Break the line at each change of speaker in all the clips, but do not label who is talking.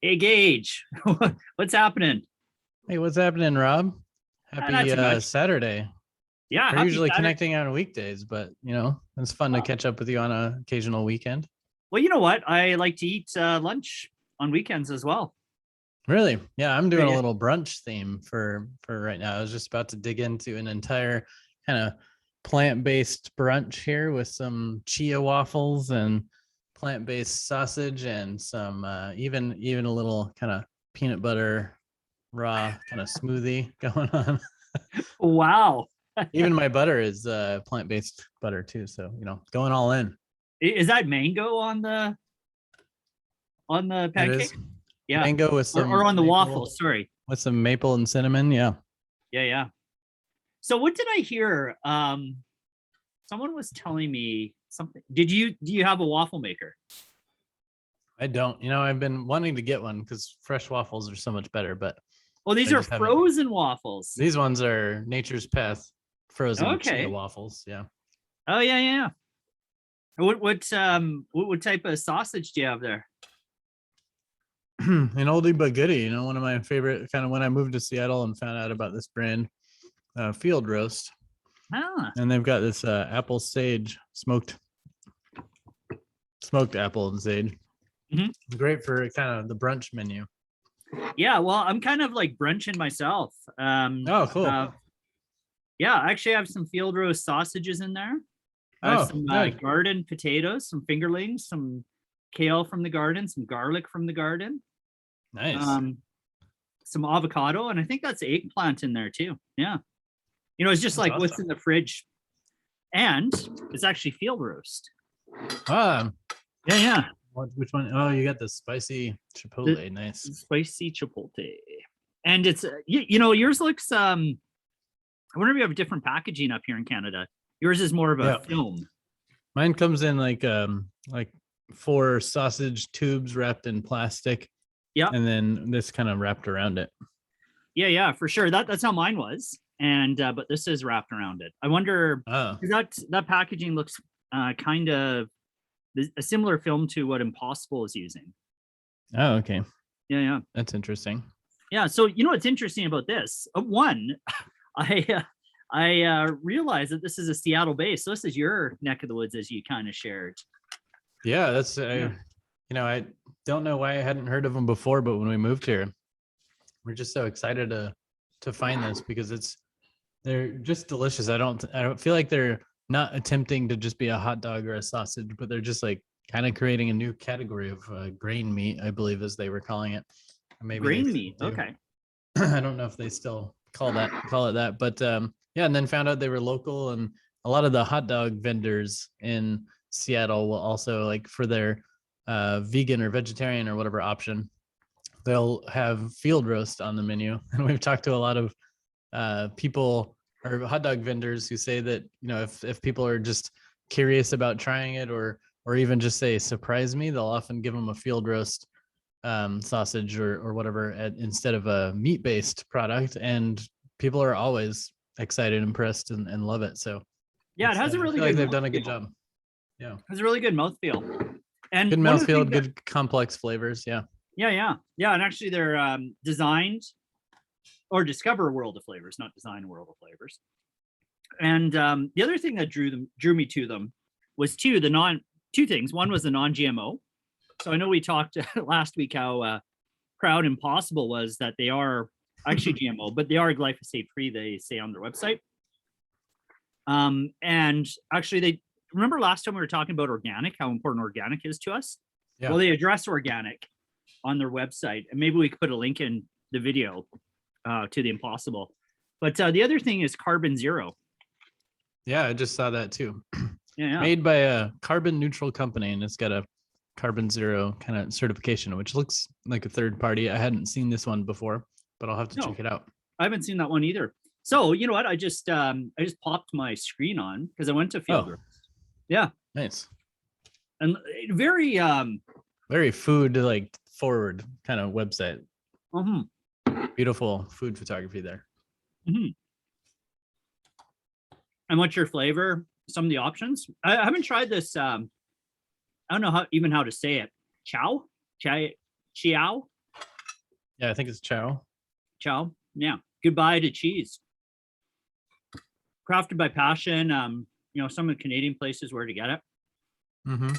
Hey, Gage, what's happening?
Hey, what's happening, Rob?
Not
Happy
too much.
Saturday.
Yeah,
We're
happy
usually
Saturday.
connecting on weekdays, but it's fun to
Uh,
catch up with you on an occasional weekend.
well, you know what? I like to eat lunch on weekends as well.
Really? Yeah, I'm doing a
Yeah.
little brunch theme for right now. I was just about to dig into an entire kind of plant-based brunch here with some chia waffles and plant-based sausage and some even a little kind of peanut butter raw kind of smoothie going on.
Wow.
Even my butter is plant-based butter too, so going all in.
Is that mango on the
It
pancake?
is
Yeah.
mango with
Or
some
on the waffles,
maple
sorry.
and cinnamon. Yeah,
Yeah, yeah. So what did I hear? Someone was telling me something. Do you have a waffle maker?
I don't. I've been wanting to get one because fresh waffles are so much better, but
Oh, these
I
are
just haven't.
frozen waffles.
These ones are Nature's Path frozen chia
Okay.
waffles. Yeah.
Oh yeah, yeah, yeah. What type of sausage do you have there?
An oldie but goodie. One of my favorite kind of when I moved to Seattle and found out about this brand, Field Roast,
Ah,
and they've got this apple sage smoked apple and sage.
mhm.
Great for kind of the brunch menu.
Yeah, well, I'm kind of like brunching myself.
Oh, cool.
Yeah, actually, I have some field roast sausages in there. I have
Oh,
some
good.
garden potatoes, some fingerlings, some kale from the garden, some garlic from the garden,
Nice.
um, some avocado, and I think that's eggplant in there too. Yeah, it's just
That's
like what's
awesome.
in the fridge, and it's actually field roast.
Ah,
Yeah, yeah.
which one? Oh, you got the spicy
The
chipotle. Nice.
spicy chipotle, and it's yours looks. I wonder if you have different packaging up here in Canada. Yours is more of a
Yeah.
film.
Mine comes in like 4 sausage tubes wrapped in plastic,
Yeah,
and then this kind of wrapped around it.
yeah, yeah, for sure. That's how mine was, and but this is wrapped around it. I wonder
Oh,
because that packaging looks kind of a similar film to what Impossible is using.
oh, okay.
Yeah, yeah,
That's interesting.
yeah. So what's interesting about this? One, I realized that this is a Seattle base. So this is your neck of the woods, as you kind of shared.
Yeah, that's
Yeah.
I don't know why I hadn't heard of them before, but when we moved here, we're just so excited to find this because they're just delicious. I don't feel like they're not attempting to just be a hot dog or a sausage, but they're just like kind of creating a new category of grain meat, I believe, as they were calling it. Or maybe they
Grain
still
meat.
do.
Okay.
I don't know if they still call it that, but yeah. And then found out they were local, and a lot of the hot dog vendors in Seattle will also like for their vegan or vegetarian or whatever option, they'll have field roast on the menu. And we've talked to a lot of people or hot dog vendors who say that if people are just curious about trying it or even just say surprise me, they'll often give them a field roast sausage or whatever instead of a meat-based product, and people are always excited, impressed, and love it. So
Yeah, it has a
I
really
feel like
good
they've done a good
mouthfeel.
job. Yeah,
It has a really good mouthfeel. And
good
one of the
mouthfeel,
things that,
good complex flavors. Yeah.
yeah, yeah, yeah, and actually they're designed or discover a world of flavors, not design a world of flavors. And the other thing that drew me to them was two things. One was the non-GMO. So I know we talked last week how proud Impossible was that they are actually GMO, but they are glyphosate free. They say on their website. And actually, they remember last time we were talking about organic, how important organic is to us.
Yeah.
Well, they address organic on their website, and maybe we could put a link in the video to the Impossible. But the other thing is carbon zero.
Yeah, I just saw that too.
Yeah, yeah.
Made by a carbon neutral company, and it's got a carbon zero kind of certification, which looks like a third party. I hadn't seen this one before, but I'll have to check it out.
I haven't seen that one either. So you know what? I just popped my screen on because I went to field roast. Yeah,
nice.
And
very food like forward kind of website.
Mm-hmm.
Beautiful food photography there.
Mm-hmm. And what's your flavor? Some of the options. I haven't tried this. I don't know how to say it. Chiao.
Yeah, I think it's Chow.
Chow. Yeah. Goodbye to cheese. Crafted by passion. Some of the Canadian places where to get it.
Mm-hmm.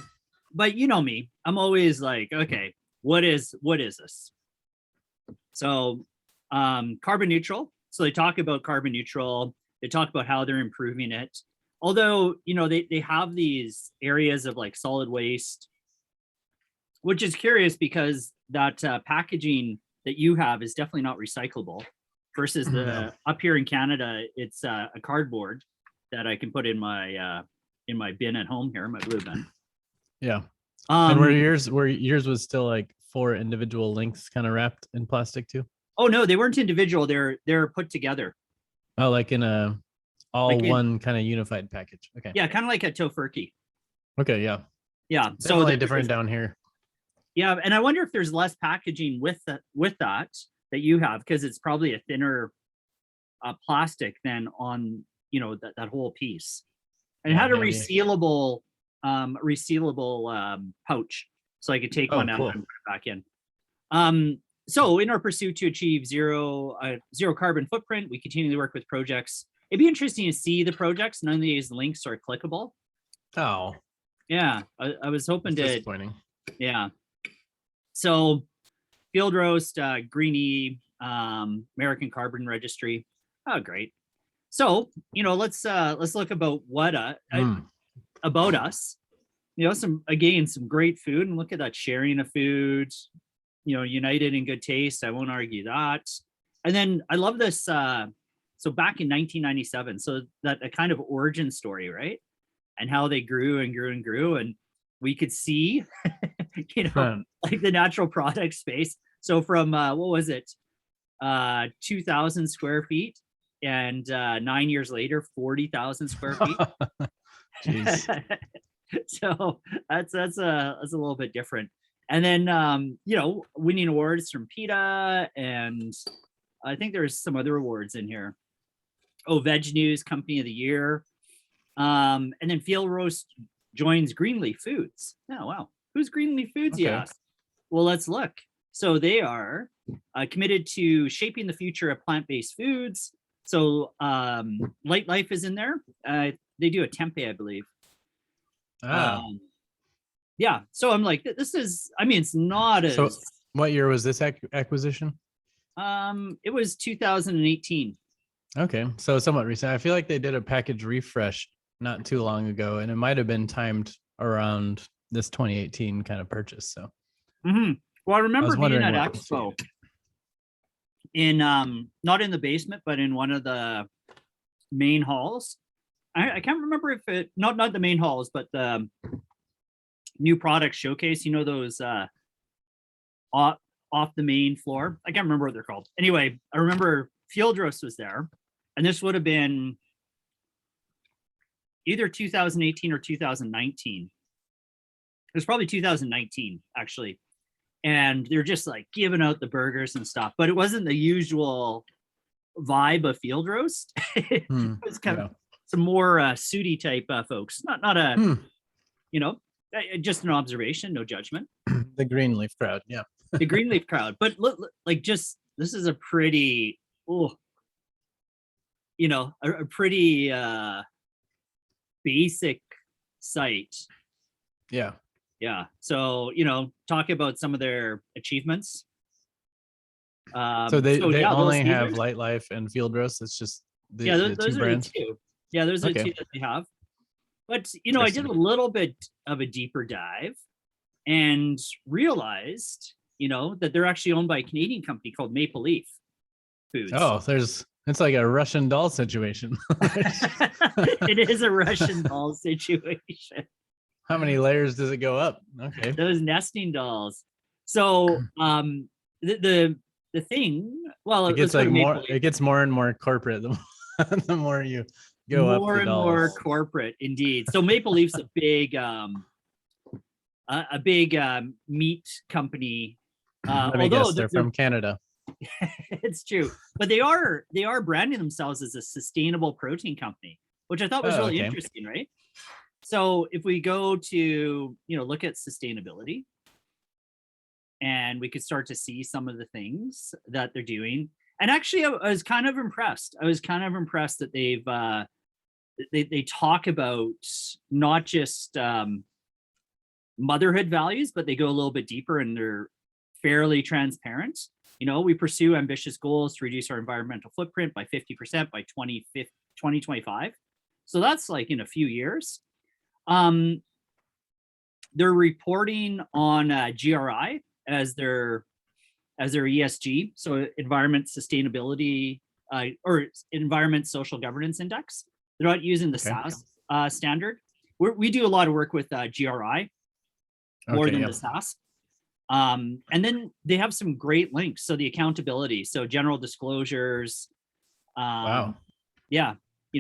But you know me, I'm always like, okay, what is this? So carbon neutral. So they talk about carbon neutral. They talk about how they're improving it. Although, they have these areas of like solid waste, which is curious because that packaging that you have is definitely not recyclable versus up here in Canada, it's a cardboard that I can put in my bin at home here, my blue bin.
Yeah. And where yours was still like 4 individual links kind of wrapped in plastic too?
Oh no, they weren't individual. They're put together.
Oh, like in a one kind of unified package. Okay.
Yeah, kind of like a tofurkey.
Okay, yeah.
Yeah.
Definitely different down here.
Yeah, and I wonder if there's less packaging with that you have, because it's probably a thinner plastic than on that whole piece. And it had a
maybe.
resealable pouch, so I could take one out and put it back in. So in our pursuit to achieve zero carbon footprint, we continually work with projects. It'd be interesting to see the projects. None of these links are clickable.
Oh.
Yeah, I was hoping
That's
to.
Disappointing.
Yeah. So field roast, Greenie, American Carbon Registry. Oh, great. So, let's look about what about us. Some great food, and look at that sharing of food. United in good taste. I won't argue that. And then I love this. So back in 1997, so that a kind of origin story, right? And how they grew and grew and grew, and we could see, like the natural product space. So from what was it, 2,000 square feet, and 9 years later, 40,000 square feet.
Jeez.
So that's a little bit different. And then winning awards from PETA, and I think there's some other awards in here. Oh, Veg News Company of the Year. And then Field Roast joins Greenleaf Foods. Oh, wow. Who's Greenleaf Foods, you ask? Well, let's look. So they are committed to shaping the future of plant-based foods. So Light Life is in there. They do a tempeh, I believe. Yeah. So I'm like, this is, it's not as.
So what year was this acquisition?
It was 2018.
Okay. So somewhat recent. I feel like they did a package refresh not too long ago, and it might have been timed around this 2018 kind of purchase. So,
Well, I remember being at Expo in not in the basement, but in one of the main halls. I can't remember if it not the main halls, but the new product showcase. Those off the main floor. I can't remember what they're called. Anyway, I remember Field Roast was there, and this would have been either 2018 or 2019. It was probably 2019, actually. And they're just like giving out the burgers and stuff, but it wasn't the usual vibe of Field Roast. It was kind of some more sooty type folks. Not a, just an observation, no judgment.
The Greenleaf crowd, yeah.
The Greenleaf crowd, but look, like this is a pretty, a pretty basic site.
Yeah.
Yeah. So, talk about some of their achievements.
So they only have Light Life and Field Roast. It's just the
those
two
are
brands.
The two. Yeah, those are the two that they have. But, I did a little bit of a deeper dive and realized, that they're actually owned by a Canadian company called Maple Leaf Foods.
Oh, it's like a Russian doll situation.
It is a Russian doll situation.
How many layers does it go up? Okay.
Those nesting dolls. So the thing, well,
it gets more and more corporate the more you go up. More and more
corporate, indeed. So Maple Leaf's a big meat company.
Let me guess, they're from Canada.
It's true, but they are branding themselves as a sustainable protein company, which I thought was really interesting, right? So if we go to look at sustainability, and we could start to see some of the things that they're doing. And actually, I was kind of impressed. I was kind of impressed that they talk about not just motherhood values, but they go a little bit deeper, and they're fairly transparent. We pursue ambitious goals to reduce our environmental footprint by 50% by 2025. So that's like in a few years. They're reporting on GRI as their ESG, so Environment Sustainability or Environment Social Governance Index. They're not using the SAS standard. We do a lot of work with GRI more than the SAS. And then they have some great links. So the accountability, so general disclosures.
Wow.
Yeah,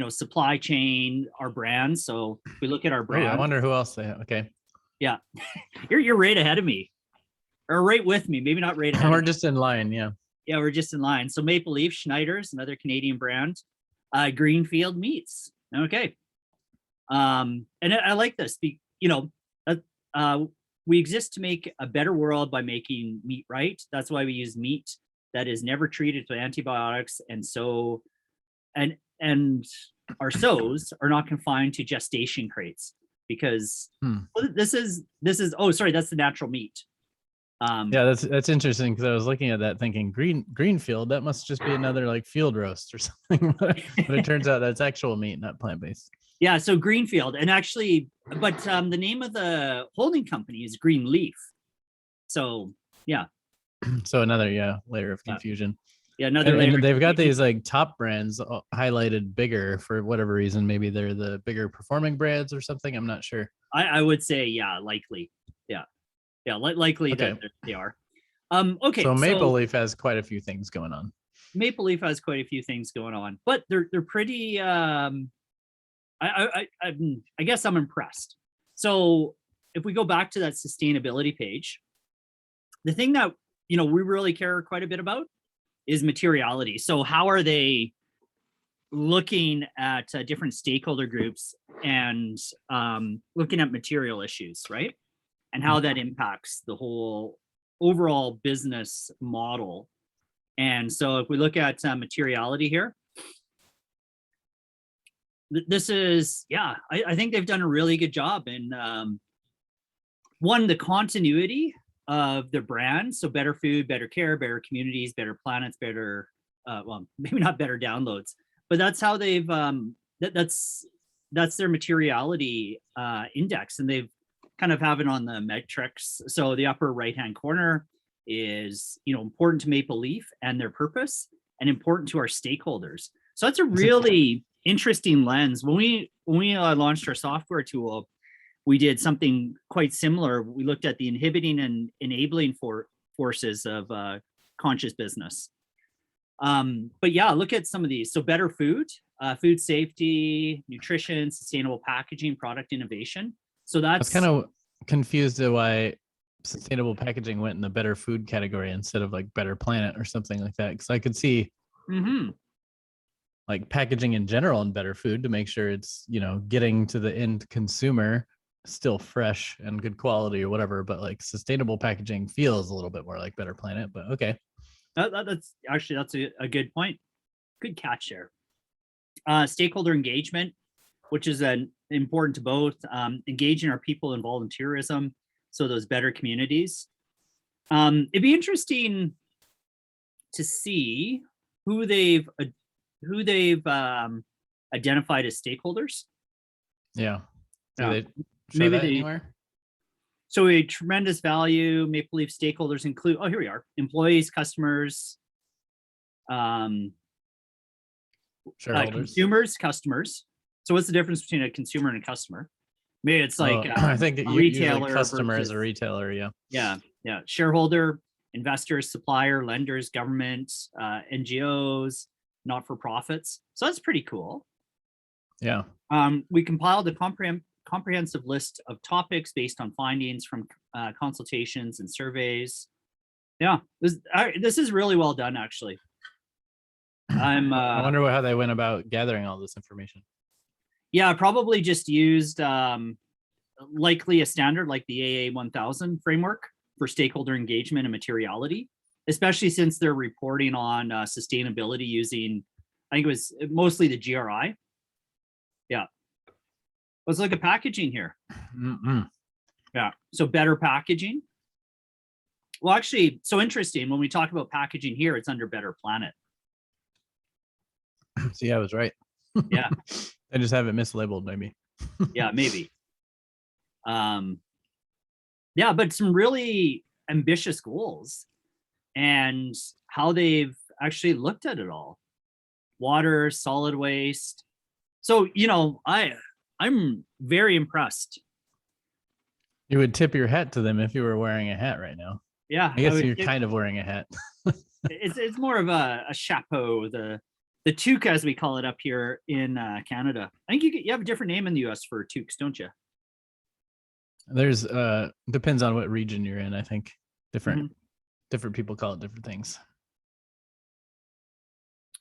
supply chain, our brands. So if we look at our brand.
I wonder who else they have. Okay.
Yeah, you're right ahead of me, or right with me. Maybe not right ahead.
We're just in line. Yeah.
Yeah, we're just in line. So Maple Leaf, Schneider's, another Canadian brand. Greenfield Meats. Okay. And I like this. We exist to make a better world by making meat right. That's why we use meat that is never treated with antibiotics, and our sows are not confined to gestation crates, because this is that's the natural meat.
Yeah, that's interesting, because I was looking at that thinking greenfield, that must just be another like field roast or something. But it turns out that's actual meat, not plant-based.
Yeah, so Greenfield, and actually, but the name of the holding company is Green Leaf. So yeah.
So another layer of confusion.
Yeah, another layer.
And they've got these like top brands highlighted bigger for whatever reason. Maybe they're the bigger performing brands or something. I'm not sure.
I would say likely. Yeah, likely that they are. Okay.
So Maple Leaf has quite a few things going on.
Maple Leaf has quite a few things going on, but they're pretty. I guess I'm impressed. So if we go back to that sustainability page, the thing that we really care quite a bit about is materiality. So how are they looking at different stakeholder groups and looking at material issues, right? And how that impacts the whole overall business model. And so if we look at materiality here, this is, I think they've done a really good job in the continuity of the brand. So better food, better care, better communities, better planets, better, maybe not better downloads, but that's how they've, that's their materiality index. And they've kind of have it on the metrics. So the upper right-hand corner is, important to Maple Leaf and their purpose, and important to our stakeholders. So that's a really interesting lens. When we launched our software tool, we did something quite similar. We looked at the inhibiting and enabling forces of conscious business. But look at some of these. So better food, food safety, nutrition, sustainable packaging, product innovation. So that's
kind of confused at why sustainable packaging went in the better food category instead of like better planet or something like that. Because I could see like packaging in general and better food to make sure it's, getting to the end consumer still fresh and good quality or whatever. But like sustainable packaging feels a little bit more like better planet, but okay.
That's a good point. Good catch there. Stakeholder engagement, which is important to both, engaging our people in volunteerism, so those better communities. It'd be interesting to see who they've identified as stakeholders.
Yeah. Do they show that anywhere?
So a tremendous value. Maple Leaf stakeholders include, here we are, employees, customers, consumers, customers. So what's the difference between a consumer and a customer? Maybe it's like
I think
a retailer.
Customer is a retailer,
Yeah. Shareholder, investors, supplier, lenders, government, NGOs, not-for-profits. So that's pretty cool.
Yeah.
We compiled a comprehensive list of topics based on findings from consultations and surveys. Yeah, this is really well done, actually. I
wonder how they went about gathering all this information.
Yeah, probably just used likely a standard like the AA 1000 framework. for stakeholder engagement and materiality, especially since they're reporting on sustainability using, I think it was mostly the GRI. Yeah. Let's look at packaging here. Yeah. So better packaging. Well, actually, so interesting. When we talk about packaging here, it's under Better Planet.
See, I was right.
Yeah.
I just have it mislabeled, maybe.
Yeah, maybe. Yeah, but some really ambitious goals and how they've actually looked at it all. Water, solid waste. So, you know, I'm very impressed.
You would tip your hat to them if you were wearing a hat right now.
Yeah,
I guess you're kind of wearing a hat.
It's more of a chapeau, the toque, as we call it up here in Canada. I think you have a different name in the US for toques, don't you?
There's depends on what region you're in. I think different people call it different things.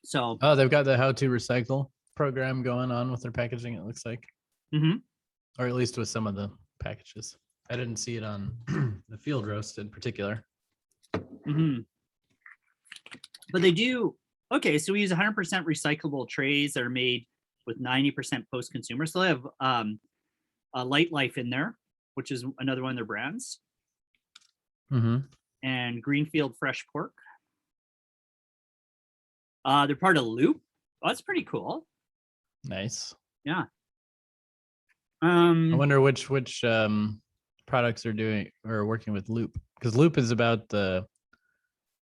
So
they've got the how to recycle program going on with their packaging, it looks like. Or at least with some of the packages. I didn't see it on the field roast in particular.
But they do. Okay, so we use 100% recyclable trays that are made with 90% post-consumer. So they have a Light Life in there, which is another one of their brands. And Greenfield Fresh Pork. They're part of Loop. Oh, that's pretty cool.
Nice.
Yeah.
I wonder which products are doing or working with Loop, because Loop is about the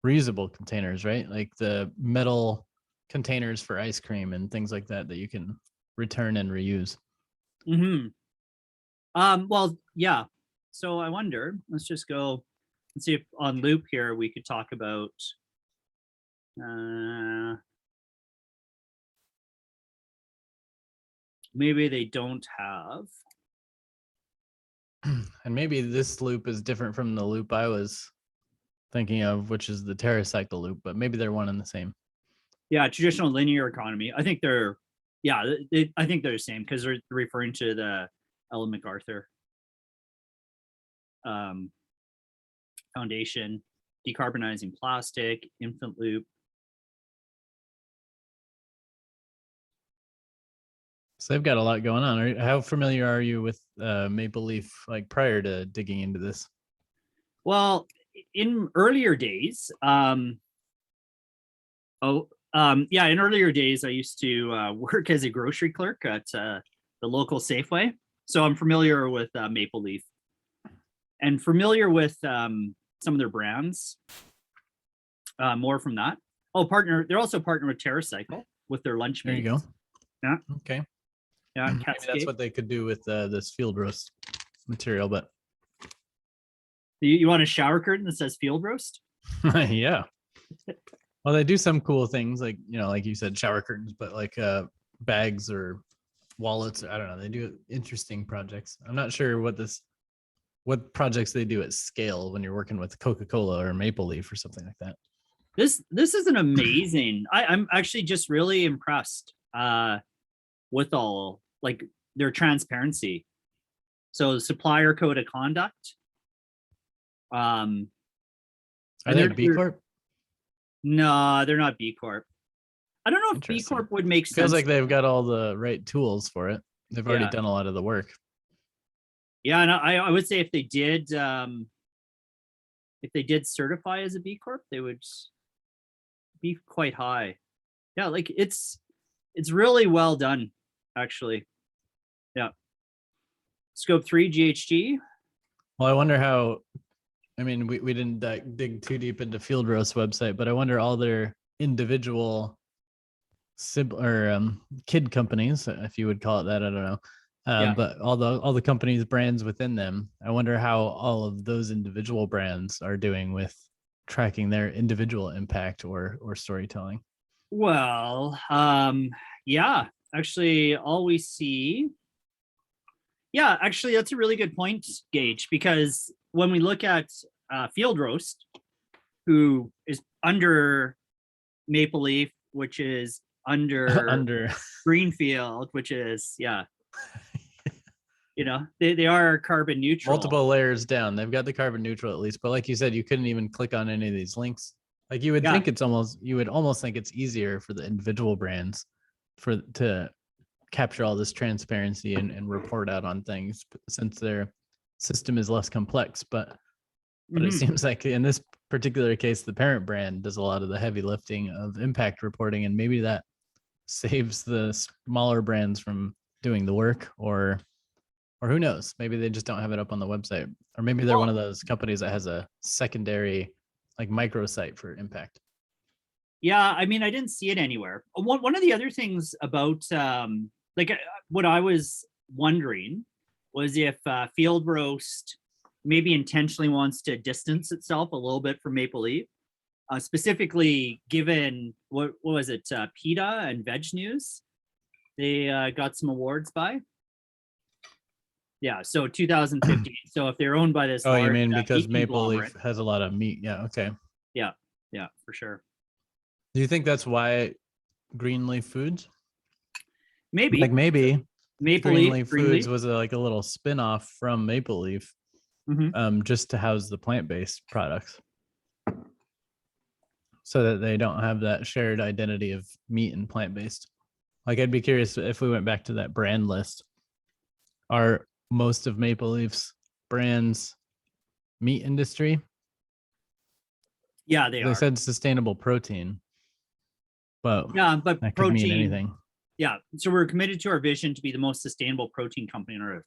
reusable containers, right? Like the metal containers for ice cream and things like that you can return and reuse.
Well, yeah. So I wonder, let's just go and see if on Loop here we could talk about maybe they don't have.
And maybe this Loop is different from the Loop I was thinking of, which is the TerraCycle Loop, but maybe they're one and the same.
Yeah, traditional linear economy. I think they're, I think they're the same because they're referring to the Ellen MacArthur Foundation, decarbonizing plastic, infant loop.
So they've got a lot going on. How familiar are you with Maple Leaf, like prior to digging into this?
Well, in earlier days, in earlier days, I used to work as a grocery clerk at the local Safeway. So I'm familiar with Maple Leaf and familiar with some of their brands. More from that. They're also partnered with TerraCycle with their lunch.
There you go.
Yeah.
Okay.
Yeah,
maybe that's what they could do with this field roast material, but
you want a shower curtain that says field roast?
Yeah. Well, they do some cool things, like, you know, like you said, shower curtains, but like bags or wallets. I don't know. They do interesting projects. I'm not sure what projects they do at scale when you're working with Coca-Cola or Maple Leaf or something like that.
This is an amazing. I'm actually just really impressed with all, like, their transparency. So the supplier code of conduct.
Are they B Corp?
No, they're not B Corp. I don't know if B Corp would make sense.
Feels like they've got all the right tools for it. They've already done a lot of the work.
Yeah, and I would say if they did certify as a B Corp, they would be quite high. Yeah, like it's really well done, actually. Yeah. Scope 3 GHG.
Well, I wonder how, I mean, we didn't dig too deep into Field Roast website, but I wonder all their individual kid companies, if you would call it that, I don't know. But all the companies' brands within them, I wonder how all of those individual brands are doing with tracking their individual impact or storytelling.
Well, yeah, actually, all we see. Yeah, actually, that's a really good point, Gage, because when we look at Field Roast, who is under Maple Leaf, which is under Greenfield, which is, yeah, you know, they are carbon neutral.
Multiple layers down. They've got the carbon neutral at least, but like you said, you couldn't even click on any of these links. Like you would think you would almost think it's easier for the individual brands to capture all this transparency and report out on things since their system is less complex. But it seems like in this particular case, the parent brand does a lot of the heavy lifting of impact reporting, and maybe that saves the smaller brands from doing the work, or who knows, maybe they just don't have it up on the website, or maybe they're one of those companies that has a secondary like microsite for impact.
Yeah, I mean, I didn't see it anywhere. One of the other things about what I was wondering was if Field Roast maybe intentionally wants to distance itself a little bit from Maple Leaf, specifically given what was it, PETA and Veg News, they got some awards by. Yeah, so 2015. So if they're owned by this,
you mean because
meat
Maple Leaf
conglomerate.
has a lot of meat? Yeah, okay.
Yeah, for sure.
Do you think that's why Greenleaf Foods?
Maybe.
Like maybe
Maple
Greenleaf Foods
Leaf.
was like a little spin-off from Maple Leaf, just to house the plant-based products, so that they don't have that shared identity of meat and plant-based. Like I'd be curious if we went back to that brand list, are most of Maple Leaf's brands meat industry?
Yeah, they are.
Said sustainable protein, but
but
that
protein
could mean anything.
Yeah, so we're committed to our vision to be the most sustainable protein company on earth.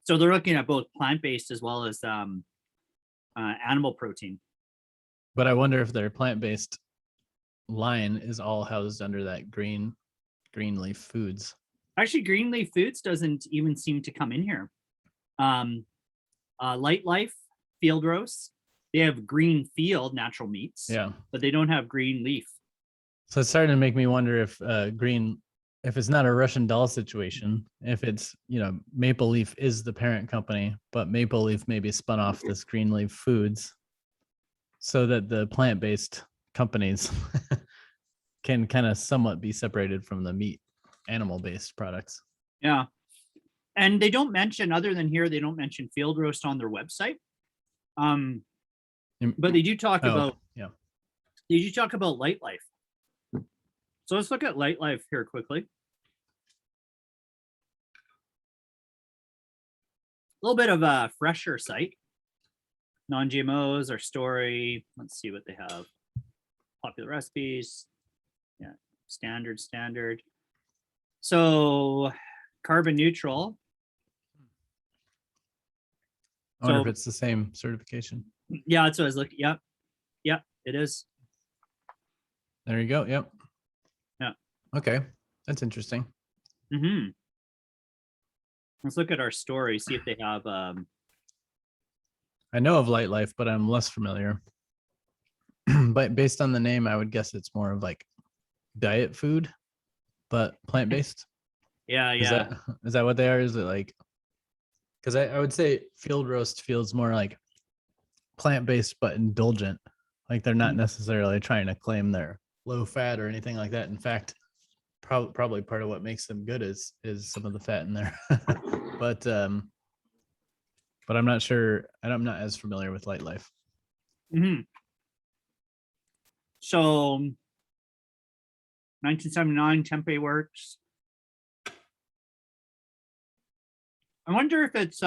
So they're looking at both plant-based as well as animal protein.
But I wonder if their plant-based line is all housed under that Greenleaf Foods.
Actually, Greenleaf Foods doesn't even seem to come in here. Light Life, Field Roast, they have Green Field natural meats, but they don't have Green Leaf.
So it's starting to make me wonder if if it's not a Russian doll situation, if it's, Maple Leaf is the parent company, but Maple Leaf maybe spun off this Greenleaf Foods so that the plant-based companies can kind of somewhat be separated from the meat animal-based products.
Yeah. And they don't mention, other than here, they don't mention Field Roast on their website. But they do talk about Light Life. So let's look at Light Life here quickly. A little bit of a fresher site. Non-GMOs, our story. Let's see what they have. Popular recipes. Yeah, standard. So carbon neutral.
I wonder if it's the same certification.
Yeah, that's what I was looking. Yep, it is.
There you go. Yep.
Yeah.
Okay, that's interesting.
Let's look at our story, see if they have.
I know of Light Life, but I'm less familiar. But based on the name, I would guess it's more of like diet food, but plant-based.
Yeah.
Is that what they are? Is it like? Because I would say Field Roast feels more like plant-based but indulgent. Like they're not necessarily trying to claim they're low fat or anything like that. In fact, probably part of what makes them good is some of the fat in there. But I'm not sure, and I'm not as familiar with Light Life.
So 1979, Tempeh Works. I wonder if it's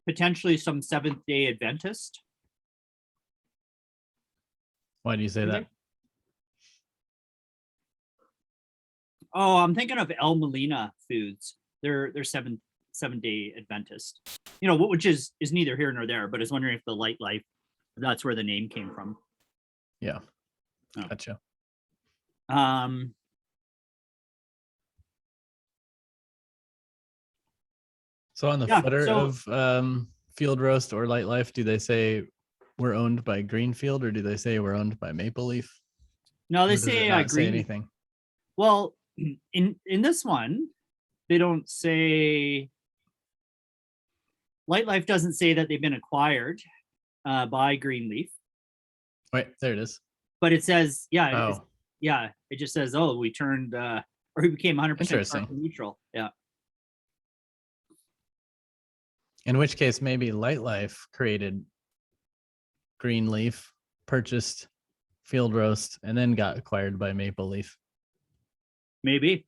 potentially some Seventh-day Adventist.
Why do you say that?
Oh, I'm thinking of El Molina Foods. They're seven-day Adventist. Which is neither here nor there, but I was wondering if the Light Life, that's where the name came from.
Yeah. Oh. Gotcha. So on the footer of Field Roast or Light Life, do they say we're owned by Greenfield, or do they say we're owned by Maple Leaf?
No, they say
Green.
Say
anything.
Well, in this one, they don't say. Light Life doesn't say that they've been acquired by Greenleaf.
Wait, there it is.
But it says,
it
just says, we turned or we became 100% carbon neutral. Yeah.
In which case, maybe Light Life created Greenleaf, purchased Field Roast, and then got acquired by Maple Leaf.
Maybe.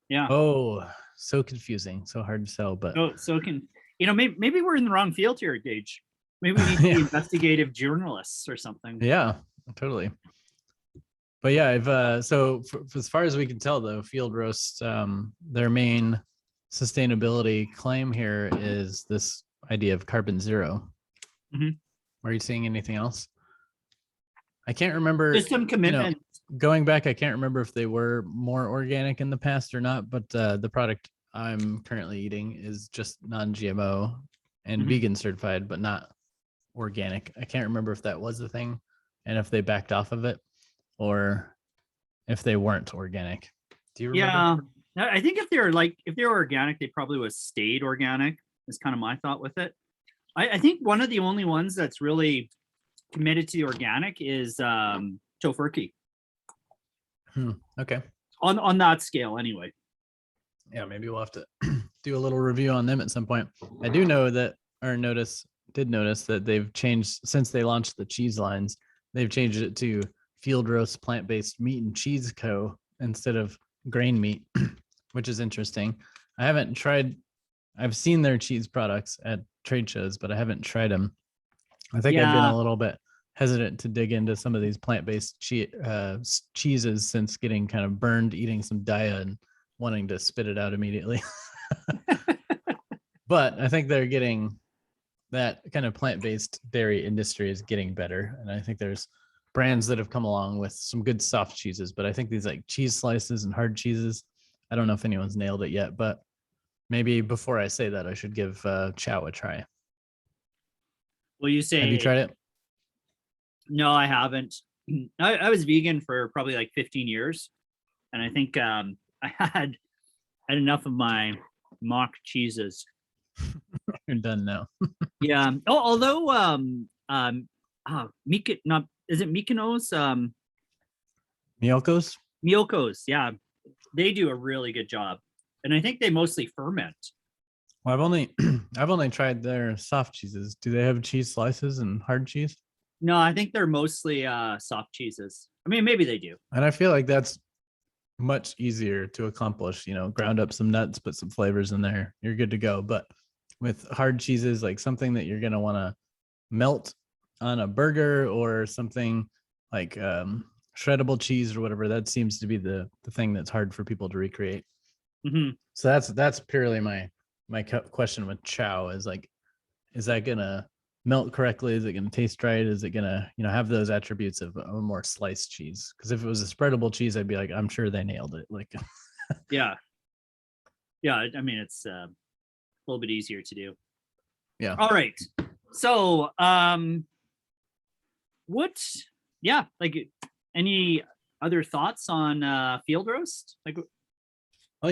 Yeah.
Oh, so confusing, so hard to sell. But
So can maybe we're in the wrong field here, Gage. Maybe we need to be investigative journalists or something.
yeah, totally. But yeah, I've so for as far as we can tell, though, Field Roast, their main sustainability claim here is this idea of carbon zero. Are you seeing anything else? I can't remember.
Just some commitment.
Going back, I can't remember if they were more organic in the past or not, but the product I'm currently eating is just non-GMO and vegan certified, but not organic. I can't remember if that was the thing and if they backed off of it or if they weren't organic. Do you remember?
Yeah, I think if they're organic, they probably would have stayed organic, is kind of my thought with it. I think one of the only ones that's really committed to the organic is Tofurkey.
Okay.
On that scale, anyway.
Yeah, maybe we'll have to do a little review on them at some point. I do know that, or did notice that they've changed since they launched the cheese lines. They've changed it to Field Roast Plant-Based Meat and Cheese Co. instead of grain meat, which is interesting. I've seen their cheese products at trade shows, but I haven't tried them. I think I've been a little bit hesitant to dig into some of these plant-based cheeses since getting kind of burned eating some Daiya and wanting to spit it out immediately. But I think they're getting that kind of plant-based dairy industry is getting better. And I think there's brands that have come along with some good soft cheeses, but I think these like cheese slices and hard cheeses, I don't know if anyone's nailed it yet, but maybe before I say that, I should give Chow a try.
Well, you say,
have you tried it?
No, I haven't. I was vegan for probably like 15 years. And I think I had enough of my mock cheeses.
You're done now.
Yeah. Oh, although is it Mykonos? Miyoko's, yeah. They do a really good job. And I think they mostly ferment.
Well, I've only tried their soft cheeses. Do they have cheese slices and hard cheese?
No, I think they're mostly soft cheeses. I mean, maybe they do.
And I feel like that's much easier to accomplish. Ground up some nuts, put some flavors in there, you're good to go. But with hard cheeses, like something that you're going to want to melt on a burger or something like shreddable cheese or whatever, that seems to be the thing that's hard for people to recreate. So that's purely my question with Chow is like, is that gonna melt correctly? Is it gonna taste right? Is it gonna have those attributes of a more sliced cheese? Because if it was a spreadable cheese, I'd be like, I'm sure they nailed it. Like
yeah, I mean, it's a little bit easier to do.
Yeah.
All right. So like any other thoughts on Field Roast? Like,
well,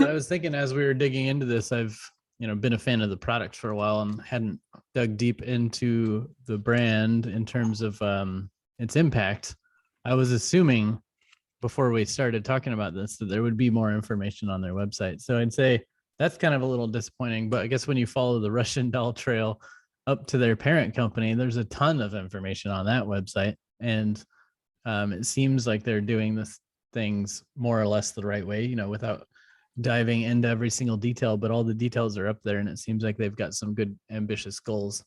I was thinking as we were digging into this, I've been a fan of the product for a while and hadn't dug deep into the brand in terms of its impact. I was assuming before we started talking about this that there would be more information on their website. So I'd say that's kind of a little disappointing, but I guess when you follow the Russian doll trail up to their parent company, there's a ton of information on that website. And it seems like they're doing this things more or less the right way, without diving into every single detail, but all the details are up there and it seems like they've got some good ambitious goals.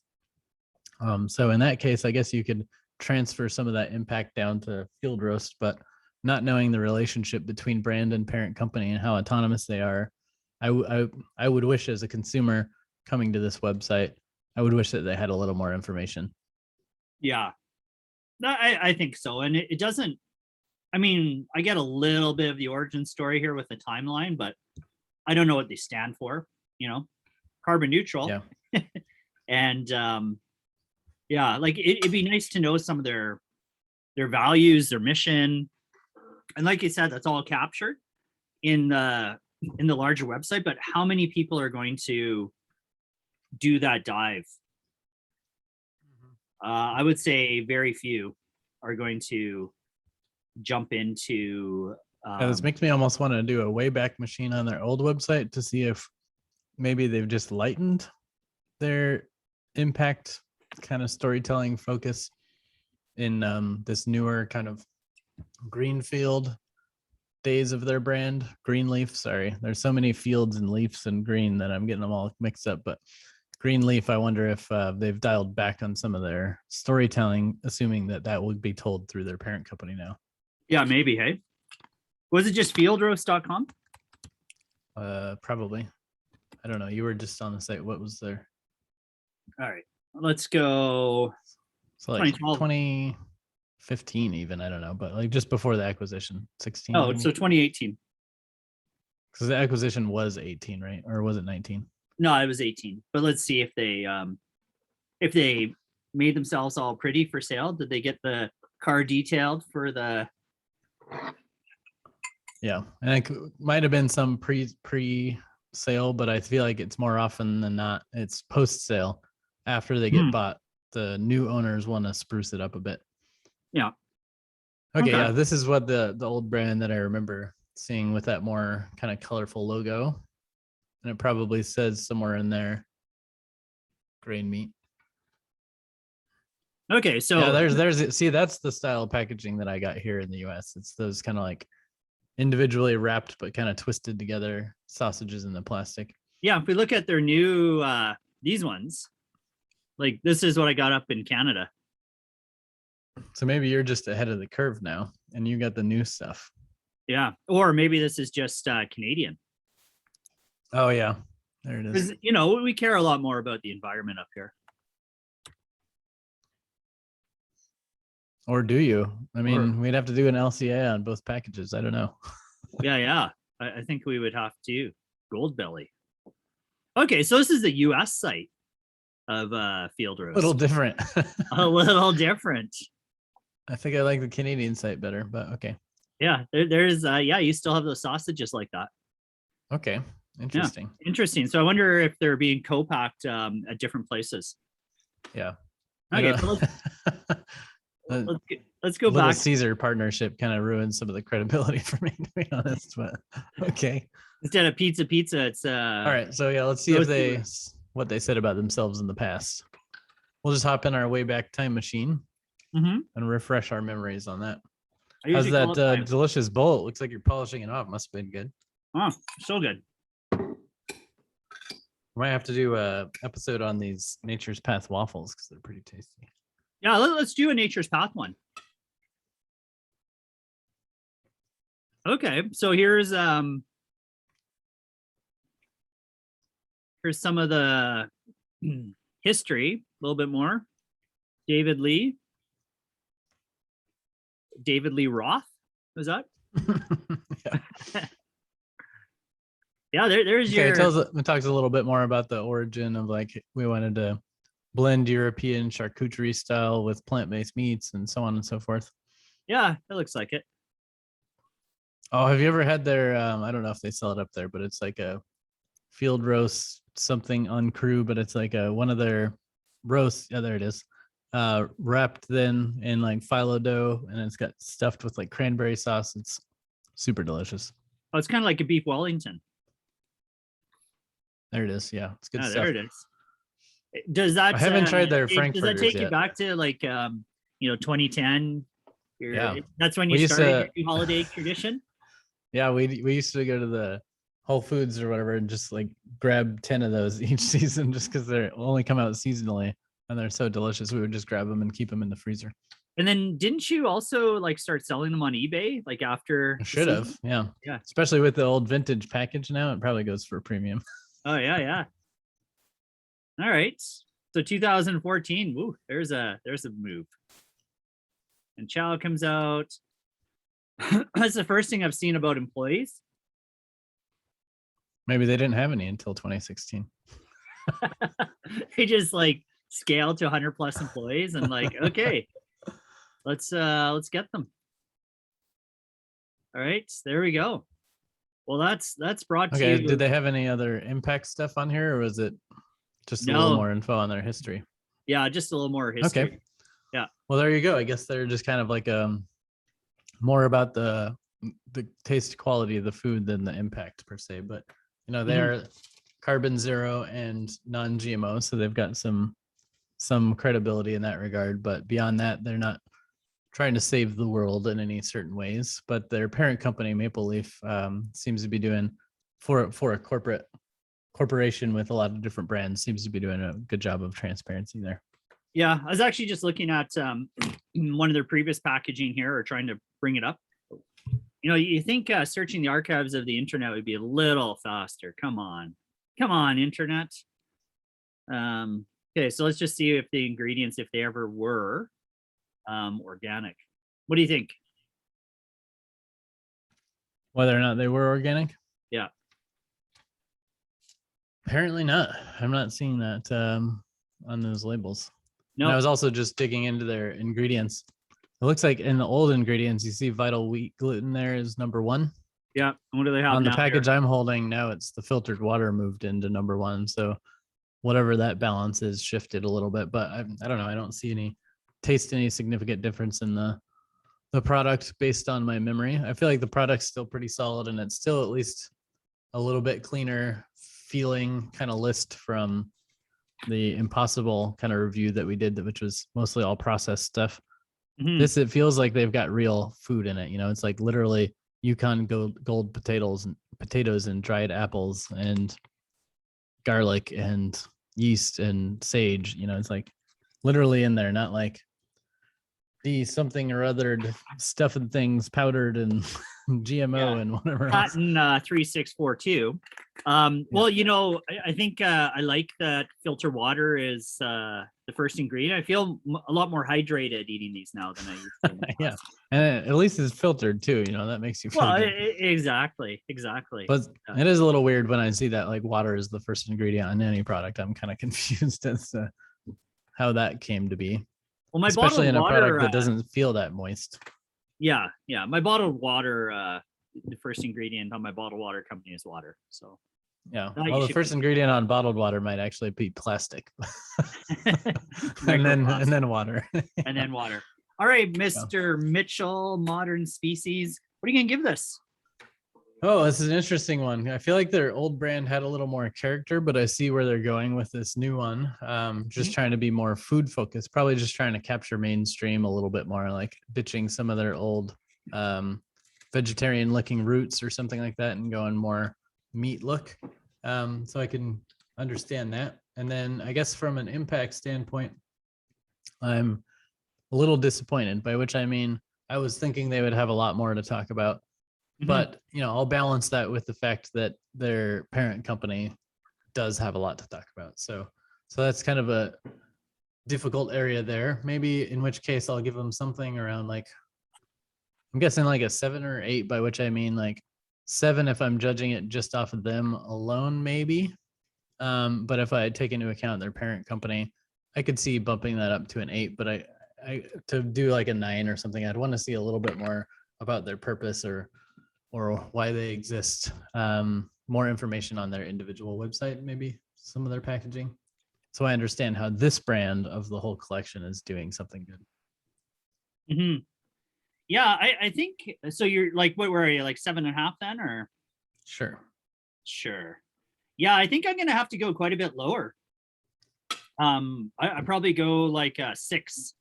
So in that case, I guess you could transfer some of that impact down to Field Roast, but not knowing the relationship between brand and parent company and how autonomous they are, I would wish as a consumer coming to this website, I would wish that they had a little more information.
Yeah, I think so. And it doesn't, I mean, I get a little bit of the origin story here with the timeline, but I don't know what they stand for, carbon neutral.
Yeah.
And like it'd be nice to know some of their values, their mission. And like you said, that's all captured in the larger website, but how many people are going to do that dive? I would say very few are going to jump into
this makes me almost want to do a Wayback Machine on their old website to see if maybe they've just lightened their impact kind of storytelling focus in this newer kind of greenfield days of their brand. Greenleaf, sorry, there's so many fields and leaves and green that I'm getting them all mixed up, but Greenleaf, I wonder if they've dialed back on some of their storytelling, assuming that would be told through their parent company now.
Yeah, maybe. Hey, was it just fieldroast.com?
Probably. I don't know. You were just on the site. What was there?
All right, let's go.
So like
2012.
2015 even, I don't know, but like just before the acquisition, 16.
Oh,
maybe?
so 2018.
Because the acquisition was 18, right? Or was it 19?
No, it was 18. But let's see if they made themselves all pretty for sale. Did they get the car detailed for the?
Yeah, and it might have been some pre sale, but I feel like it's more often than not it's post sale. After they get bought, the new owners want to spruce it up a bit.
Yeah.
Okay, yeah, this is what the old brand that I remember seeing with that more kind of colorful logo. And it probably says somewhere in there, grain meat.
Okay, so
yeah, there's see, that's the style of packaging that I got here in the US. It's those kind of like individually wrapped but kind of twisted together sausages in the plastic.
yeah, if we look at their new these ones, like this is what I got up in Canada.
So maybe you're just ahead of the curve now and you got the new stuff.
Yeah, or maybe this is just Canadian.
Oh yeah, there it is.
Because you know we care a lot more about the environment up here.
Or do you? I mean, we'd have to do an LCA on both packages. I don't know.
Yeah. I think we would have to. Gold Belly. Okay, so this is the US site of Field Roast.
A little different.
A little different.
I think I like the Canadian site better, but okay.
Yeah, there's you still have those sausages like that.
Okay, interesting.
Yeah, interesting. So I wonder if they're being co-packed at different places.
Yeah.
Okay, so let's go back.
Caesar partnership kind of ruined some of the credibility for me, to be honest. But okay.
Instead of pizza, it's
all right. So yeah, let's see if what they said about themselves in the past. We'll just hop in our way back time machine and refresh our memories on that. How's that delicious bowl? It looks like you're polishing it off. Must have been good.
Oh, so good.
Might have to do a episode on these Nature's Path waffles because they're pretty tasty.
Yeah, let's do a Nature's Path one. Okay, so here's some of the history, a little bit more. David Lee Roth, was that? Yeah, there's
okay,
your.
It talks a little bit more about the origin of like we wanted to blend European charcuterie style with plant-based meats and so on and so forth.
Yeah, it looks like it.
Oh, have you ever had their? I don't know if they sell it up there, but it's like a field roast something on crew, but it's like one of their roasts. Yeah, there it is. Wrapped then in like phyllo dough, and it's got stuffed with like cranberry sauce. It's super delicious.
Oh, it's kind of like a beef Wellington.
There it is. Yeah, it's good stuff.
There it is. Does that?
I haven't tried their Frankfurters yet.
Does that take you back to like 2010?
Yeah,
that's when you started your holiday tradition.
Yeah, we used to go to the Whole Foods or whatever and just like grab 10 of those each season just because they only come out seasonally and they're so delicious. We would just grab them and keep them in the freezer.
And then didn't you also like start selling them on eBay like after?
I should have. Yeah. Especially with the old vintage package now, it probably goes for a premium.
Oh yeah. All right. So 2014. Woo, there's a move. And Chow comes out. That's the first thing I've seen about employees.
Maybe they didn't have any until 2016.
They just like scale to 100 plus employees and like, okay, let's get them. All right, there we go. Well, that's brought to you.
Did they have any other impact stuff on here, or was it just a little more info on their history?
Yeah, just a little more history.
Okay.
Yeah. Well,
there you go. I guess they're just kind of like more about the taste quality of the food than the impact per se, but they are carbon zero and non-GMO, so they've got some credibility in that regard. But beyond that, they're not trying to save the world in any certain ways. But their parent company, Maple Leaf, seems to be doing for a corporation with a lot of different brands, seems to be doing a good job of transparency there.
Yeah, I was actually just looking at one of their previous packaging here, or trying to bring it up. You know, you think searching the archives of the internet would be a little faster. Come on, internet. Okay, so let's just see if the ingredients, if they ever were organic. What do you think?
Whether or not they were organic?
Yeah.
Apparently not. I'm not seeing that on those labels.
No.
And I was also just digging into their ingredients. It looks like in the old ingredients, you see vital wheat gluten there is number 1.
Yeah. What do they have
on the
now
package
here?
I'm holding now? It's the filtered water moved into number 1. So whatever that balance is shifted a little bit, but I don't know. I don't see any significant difference in the product based on my memory. I feel like the product's still pretty solid, and it's still at least a little bit cleaner feeling kind of list from the Impossible kind of review that we did, which was mostly all processed stuff.
Mhm.
This, it feels like they've got real food in it. You know, it's like literally Yukon gold potatoes and dried apples and garlic and yeast and sage. You know, it's like literally in there, not like the something or other stuff and things powdered and GMO and whatever else.
Patent 3642. Well, you know, I think I like that filter water is the first ingredient. I feel a lot more hydrated eating these now than I used to. In the
Yeah,
past.
and at least it's filtered too. You know, that makes you feel
Well,
good.
exactly.
But it is a little weird when I see that like water is the first ingredient on any product. I'm kind of confused as to how that came to be.
Well, my
Especially
bottled
in a
water,
product that doesn't feel that moist.
Yeah, my bottled water. The first ingredient on my bottled water company is water. So
Yeah.
you
Well, the
should
first ingredient on bottled water might actually be plastic. and
Microplastic.
then water.
And then water. All right, Mr. Mitchell, Modern Species. What are you gonna give this?
Oh, this is an interesting one. I feel like their old brand had a little more character, but I see where they're going with this new one. Just trying to be more food focused, probably just trying to capture mainstream a little bit more, like ditching some of their old vegetarian looking roots or something like that and going more meat look. So I can understand that. And then I guess from an impact standpoint, I'm a little disappointed, by which I mean, I was thinking they would have a lot more to talk about. But, you know, I'll balance that with the fact that their parent company does have a lot to talk about. So that's kind of a difficult area there. Maybe in which case I'll give them something around like, I'm guessing like a 7 or 8, by which I mean like 7 if I'm judging it just off of them alone, maybe. But if I take into account their parent company, I could see bumping that up to an 8. But I to do like a 9 or something, I'd want to see a little bit more about their purpose or why they exist. More information on their individual website, maybe some of their packaging. So I understand how this brand of the whole collection is doing something good.
Yeah, I think so. You're like, what were you, like 7.5 then, or?
Sure.
Yeah, I think I'm gonna have to go quite a bit lower. I probably go like 6,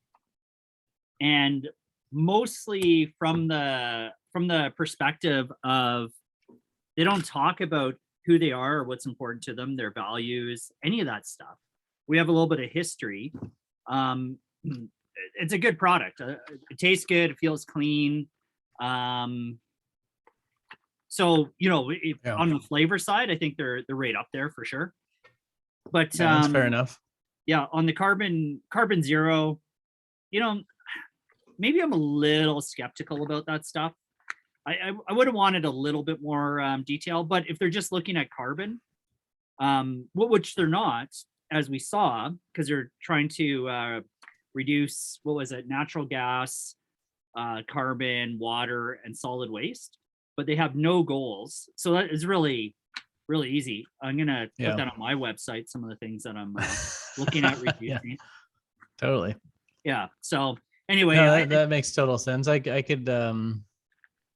and mostly from the perspective of they don't talk about who they are or what's important to them, their values, any of that stuff. We have a little bit of history. It's a good product. It tastes good. It feels clean. So, you know, on the flavor side, I think they're right up there for sure. But
that's fair enough.
Yeah, on the carbon zero, you know, maybe I'm a little skeptical about that stuff. I would have wanted a little bit more detail, but if they're just looking at carbon, which they're not, as we saw, because they're trying to reduce, what was it, natural gas, carbon, water, and solid waste, but they have no goals. So that is really, really easy. I'm gonna put that on my website, some of the things that I'm looking at reducing.
Totally.
Yeah. So anyway,
no, that makes total sense. I could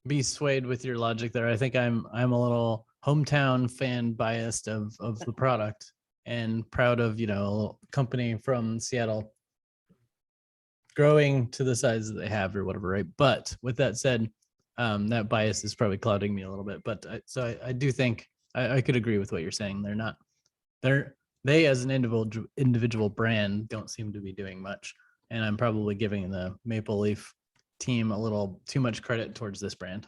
be swayed with your logic there. I think I'm a little hometown fan biased of the product and proud of, a little company from Seattle growing to the size that they have or whatever, right? But with that said, that bias is probably clouding me a little bit. But I do think I could agree with what you're saying. They as an individual brand don't seem to be doing much, and I'm probably giving the Maple Leaf team a little too much credit towards this brand.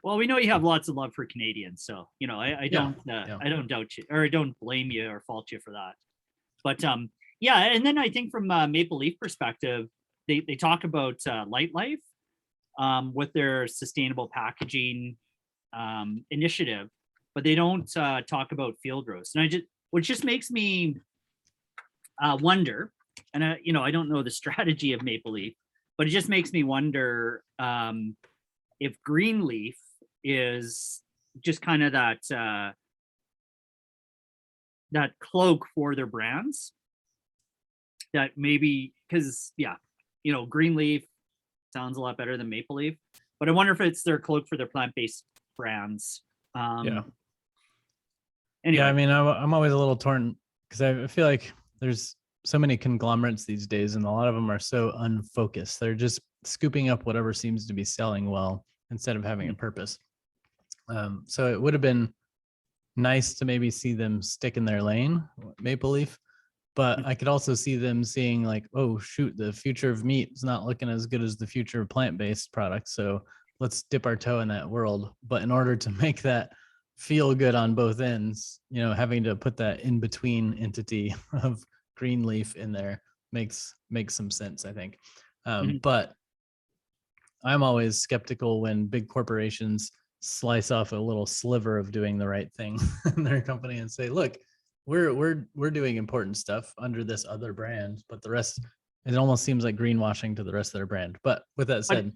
Well, we know you have lots of love for Canadians, so I don't I don't doubt you, or I don't blame you or fault you for that. But yeah, and then I think from Maple Leaf perspective, they talk about Light Life with their sustainable packaging initiative, but they don't talk about field roast, and which just makes me wonder. And I don't know the strategy of Maple Leaf, but it just makes me wonder if Greenleaf is just kind of that cloak for their brands. That maybe because Greenleaf sounds a lot better than Maple Leaf, but I wonder if it's their cloak for their plant-based brands.
Yeah.
Anyway.
Yeah, I mean, I'm always a little torn because I feel like there's so many conglomerates these days, and a lot of them are so unfocused. They're just scooping up whatever seems to be selling well instead of having a purpose. So it would have been nice to maybe see them stick in their lane, Maple Leaf, but I could also see them seeing like, oh shoot, the future of meat is not looking as good as the future of plant-based products. So let's dip our toe in that world. But in order to make that feel good on both ends, having to put that in between entity of Greenleaf in there makes some sense, I think. But I'm always skeptical when big corporations slice off a little sliver of doing the right thing in their company and say, look, we're doing important stuff under this other brand, but the rest, it almost seems like greenwashing to the rest of their brand. But with that said,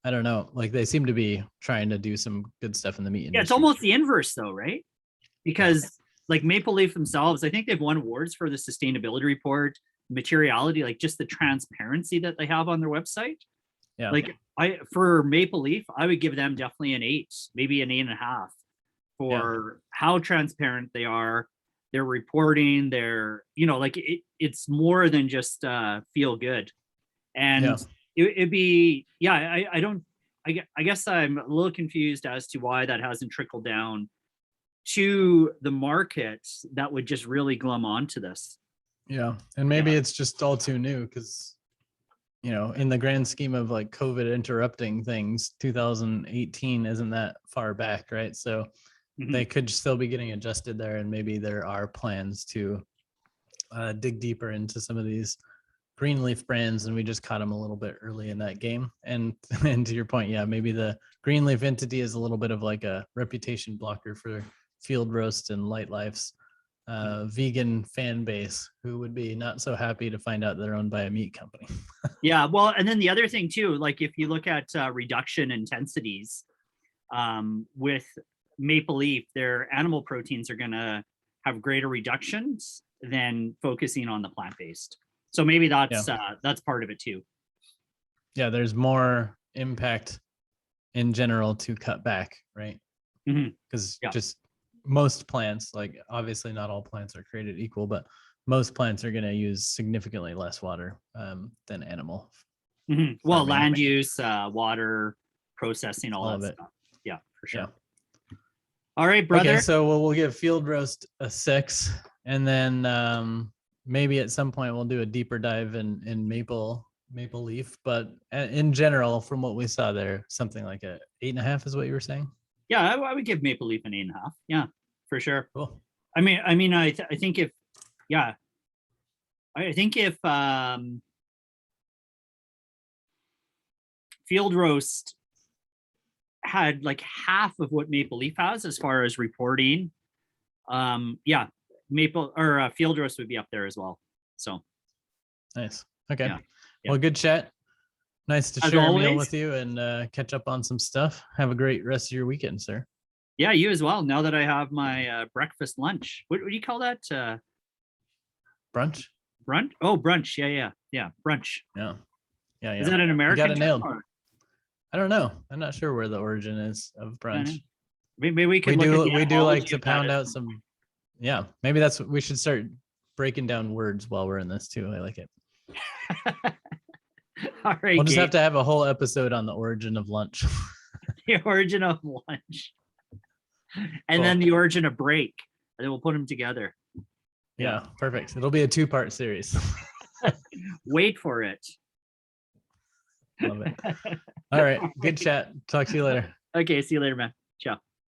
I don't know, like they seem to be trying to do some good stuff in the meat industry.
Yeah, it's almost the inverse though, right? Because like Maple Leaf themselves, I think they've won awards for the sustainability report, Materiality, like just the transparency that they have on their website.
Yeah.
Like for Maple Leaf, I would give them definitely an 8, maybe an 8.5 for how transparent they are. Their reporting, it's more than just feel good. And it'd be, I guess I'm a little confused as to why that hasn't trickled down to the markets that would just really glom onto this.
Yeah. And maybe it's just all too new because, in the grand scheme of like COVID interrupting things, 2018 isn't that far back, right? So they could still be getting adjusted there, and maybe there are plans to dig deeper into some of these Greenleaf brands, and we just caught them a little bit early in that game. And to your point, maybe the Greenleaf entity is a little bit of like a reputation blocker for Field Roast and Light Life's vegan fan base, who would be not so happy to find out they're owned by a meat company.
Yeah, well, and then the other thing too, like if you look at reduction intensities with Maple Leaf, their animal proteins are going to have greater reductions than focusing on the plant-based. So maybe that's part of it too.
Yeah, there's more impact in general to cut back, right? Because just most plants, like obviously not all plants are created equal, but most plants are going to use significantly less water than animal.
Well, land use, water, processing, all that stuff. Yeah, for sure. All right, brother.
Okay, so we'll give Field Roast a 6, and then maybe at some point we'll do a deeper dive in Maple Leaf. But in general, from what we saw there, something like a 8.5 is what you were saying.
Yeah, I would give Maple Leaf an 8.5. Yeah, for sure.
Cool.
I think if Field Roast had like half of what Maple Leaf has as far as reporting, Maple or Field Roast would be up there as well. So
nice. Okay. Well, good chat. Nice to share a meal with you and catch up on some stuff. Have a great rest of your weekend, sir.
Yeah, you as well. Now that I have my breakfast, lunch. What do you call that?
Brunch?
Brunch? Oh, brunch. Yeah. Brunch.
Yeah.
Is that an American?
You got it nailed. I don't know. I'm not sure where the origin is of brunch.
Maybe we
We
can look at
do
the
we do like
etymology
to
of that
pound
as-
out some. Yeah, maybe that's what we should start breaking down words while we're in this too. I like it.
All right,
We'll just have
Gage,
to have a whole episode on the origin of lunch.
the origin of lunch, and
Cool.
then the origin of break, and then we'll put them together.
Yeah, perfect. It'll be a 2-part series.
Wait for it.
Love it. All right. Good chat. Talk to you later.
Okay, see you later, man. Ciao.